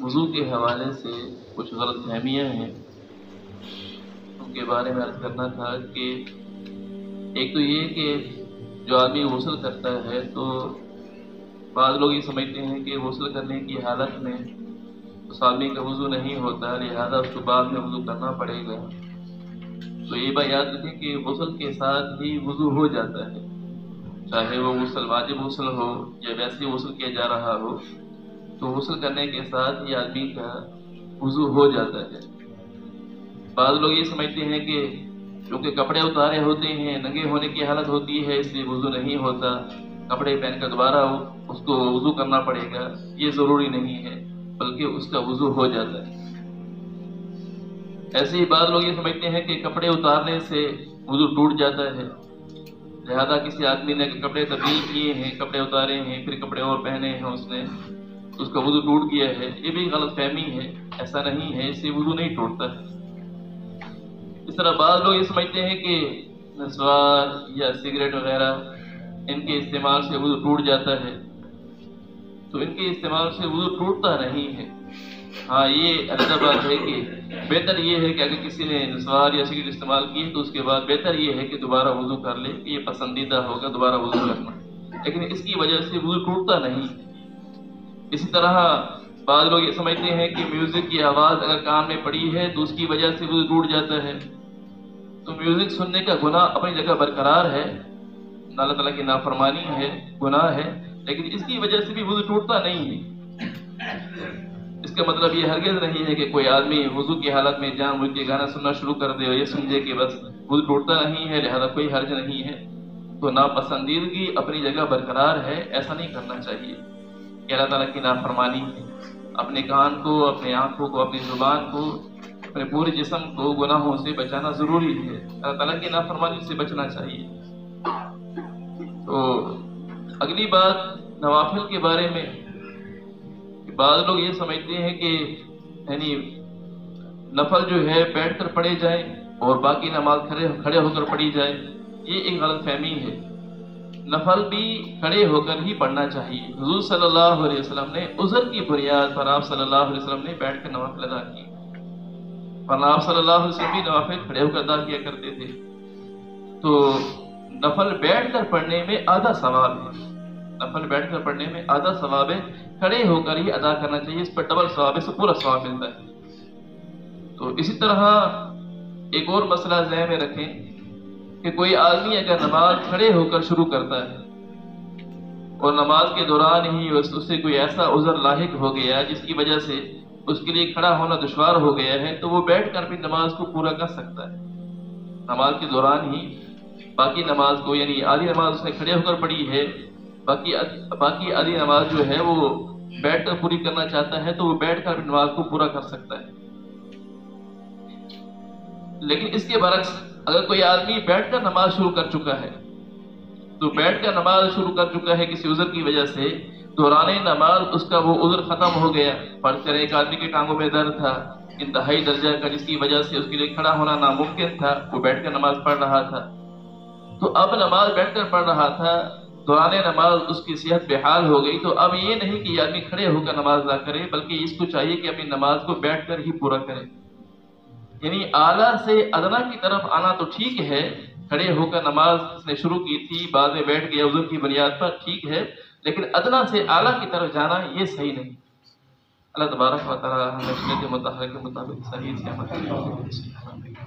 وضو کے حوالے سے کچھ غلط فہمیاں ہیں، ان کے بارے میں عرض کرنا تھا کہ ایک تو یہ کہ جو آدمی غسل کرتا ہے تو بعض لوگ یہ سمجھتے ہیں کہ غسل کرنے کی حالت میں اس آدمی کا وضو نہیں ہوتا، لہذا اس کو بعد میں وضو کرنا پڑے گا۔ تو یہ بات یاد رکھیں کہ غسل کے ساتھ ہی وضو ہو جاتا ہے، چاہے وہ غسل واجب غسل ہو یا ویسے غسل کیا جا رہا ہو، تو غسل کرنے کے ساتھ ہی آدمی کا وضو ہو جاتا ہے۔ بعض لوگ یہ سمجھتے ہیں کہ کیونکہ کپڑے اتارے ہوتے ہیں، ننگے ہونے کی حالت ہوتی ہے، اس لیے وضو نہیں ہوتا، کپڑے پہن کر دوبارہ اس کو وضو کرنا پڑے گا۔ یہ ضروری نہیں ہے، بلکہ اس کا وضو ہو جاتا ہے۔ ایسے ہی بعض لوگ یہ سمجھتے ہیں کہ کپڑے اتارنے سے وضو ٹوٹ جاتا ہے، لہذا کسی آدمی نے کپڑے تبدیل کیے ہیں، کپڑے اتارے ہیں، پھر کپڑے اور پہنے ہیں اس نے، اس کا وضو ٹوٹ گیا ہے۔ یہ بھی غلط فہمی ہے، ایسا نہیں ہے، اس سے وضو نہیں ٹوٹتا ہے۔ اس طرح بعض لوگ یہ سمجھتے ہیں کہ نسوار یا سگریٹ وغیرہ ان کے استعمال سے وضو ٹوٹ جاتا ہے، تو ان کے استعمال سے وضو ٹوٹتا نہیں ہے۔ ہاں، یہ علیحدہ بات ہے کہ بہتر یہ ہے کہ اگر کسی نے نسوار یا سگریٹ استعمال کی تو اس کے بعد بہتر یہ ہے کہ دوبارہ وضو کر لے، کہ یہ پسندیدہ ہوگا دوبارہ وضو کرنا، لیکن اس کی وجہ سے وضو ٹوٹتا نہیں۔ اسی طرح بعض لوگ یہ سمجھتے ہیں کہ میوزک کی آواز اگر کان میں پڑی ہے تو اس کی وجہ سے وضو ٹوٹ جاتا ہے۔ تو میوزک سننے کا گناہ اپنی جگہ برقرار ہے، اللہ تعالیٰ کی نافرمانی ہے، گناہ ہے، لیکن اس کی وجہ سے بھی وضو ٹوٹتا نہیں ہے۔ اس کا مطلب یہ ہرگز نہیں ہے کہ کوئی آدمی وضو کی حالت میں جان بوجھ کے گانا سننا شروع کر دے اور یہ سمجھے کہ بس وضو ٹوٹتا نہیں ہے لہذا کوئی حرج نہیں ہے۔ تو ناپسندیدگی اپنی جگہ برقرار ہے، ایسا نہیں کرنا چاہیے کہ اللہ تعالیٰ کی نافرمانی ہے۔ اپنے کان کو، اپنے آنکھوں کو، اپنی زبان کو، اپنے پورے جسم کو گناہوں سے بچانا ضروری ہے، اللہ تعالیٰ کی نافرمانی سے بچنا چاہیے۔ تو اگلی بات نوافل کے بارے میں، بعض لوگ یہ سمجھتے ہیں کہ یعنی نفل جو ہے بیٹھ کر پڑھے جائیں اور باقی نماز کھڑے ہو کر پڑھی جائے، یہ ایک غلط فہمی ہے۔ نفل بھی کھڑے ہو کر ہی پڑھنا چاہیے۔ حضور صلی اللہ علیہ وسلم نے عذر کی بنیاد پر آپ صلی اللہ علیہ وسلم نے بیٹھ کر نوافل ادا کی، ورنہ آپ صلی اللہ علیہ وسلم بھی نوافل کھڑے ہو کر ادا کیا کرتے تھے۔ تو نفل بیٹھ کر پڑھنے میں آدھا ثواب ہے، نفل بیٹھ کر پڑھنے میں آدھا ثواب ہے، کھڑے ہو کر ہی ادا کرنا چاہیے، اس پر ڈبل ثواب ہے، اس سے پورا ثواب ملتا ہے۔ تو اسی طرح ایک اور مسئلہ ذہن میں رکھیں کہ کوئی آدمی اگر نماز کھڑے ہو کر شروع کرتا ہے اور نماز کے دوران ہی اس سے کوئی ایسا عذر لاحق ہو گیا جس کی وجہ سے اس کے لیے کھڑا ہونا دشوار ہو گیا ہے، تو وہ بیٹھ کر بھی نماز کو پورا کر سکتا ہے۔ نماز کے دوران ہی باقی نماز کو، یعنی آدھی نماز اس نے کھڑے ہو کر پڑھی ہے، باقی آدھی نماز جو ہے وہ بیٹھ کر پوری کرنا چاہتا ہے تو وہ بیٹھ کر بھی نماز کو پورا کر سکتا ہے۔ لیکن اس کے برعکس اگر کوئی آدمی بیٹھ کر نماز شروع کر چکا ہے، تو بیٹھ کر نماز شروع کر چکا ہے کسی عذر کی وجہ سے، دوران نماز اس کا وہ عذر ختم ہو گیا، فرض کریں ایک آدمی کے ٹانگوں میں درد تھا انتہائی درجہ کا، جس کی وجہ سے اس کے لیے کھڑا ہونا ناممکن تھا، وہ بیٹھ کر نماز پڑھ رہا تھا، تو اب نماز بیٹھ کر پڑھ رہا تھا، دوران نماز اس کی صحت بحال ہو گئی، تو اب یہ نہیں کہ یہ آدمی کھڑے ہو کر نماز ادا کرے، بلکہ اس کو چاہیے کہ اپنی نماز کو بیٹھ کر ہی پورا کرے۔ یعنی اعلیٰ سے ادنا کی طرف آنا تو ٹھیک ہے، کھڑے ہو کر نماز اس نے شروع کی تھی، بعد میں بیٹھ گیا عذر کی بنیاد پر، ٹھیک ہے، لیکن ادنا سے اعلیٰ کی طرف جانا یہ صحیح نہیں۔ اللہ تبارک و تعالی ہمیں سنت مطہرہ کے مطابق صحیح سے عمل کرنے کی توفیق عطا فرمائے۔